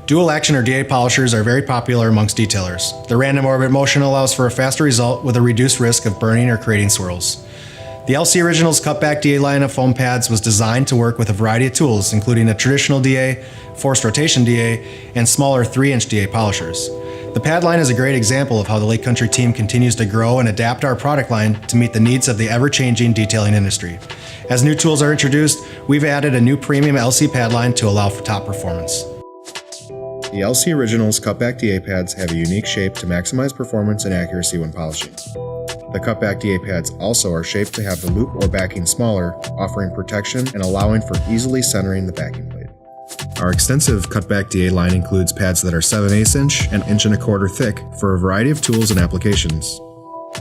Dual action or DA polishers are very popular amongst detailers. The random orbit motion allows for a faster result with a reduced risk of burning or creating swirls. The LC Originals Cutback DA line of foam pads was designed to work with a variety of tools, including a traditional DA, forced rotation DA, and smaller 3-inch DA polishers. The pad line is a great example of how the Lake Country team continues to grow and adapt our product line to meet the needs of the ever-changing detailing industry. As new tools are introduced, we've added a new premium LC pad line to allow for top performance. The LC Originals Cutback DA pads have a unique shape to maximize performance and accuracy when polishing. The Cutback DA pads also are shaped to have the loop or backing smaller, offering protection and allowing for easily centering the backing blade. Our extensive Cutback DA line includes pads that are 7/8 inch and 1.25 inch thick for a variety of tools and applications.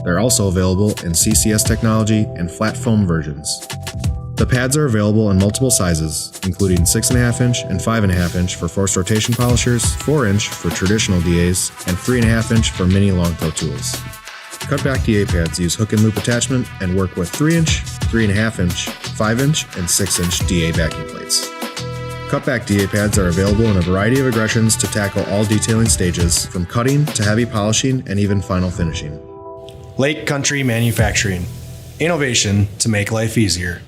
They're also available in CCS technology and flat foam versions. The pads are available in multiple sizes, including 6.5 inch and 5.5 inch for forced rotation polishers, 4 inch for traditional DAs, and 3.5 inch for mini long toe tools. Cutback DA pads use hook and loop attachment and work with 3 inch, 3.5 inch, 5 inch, and 6 inch DA backing plates. Cutback DA pads are available in a variety of aggressions to tackle all detailing stages, from cutting to heavy polishing and even final finishing. Lake Country Manufacturing. Innovation to make life easier.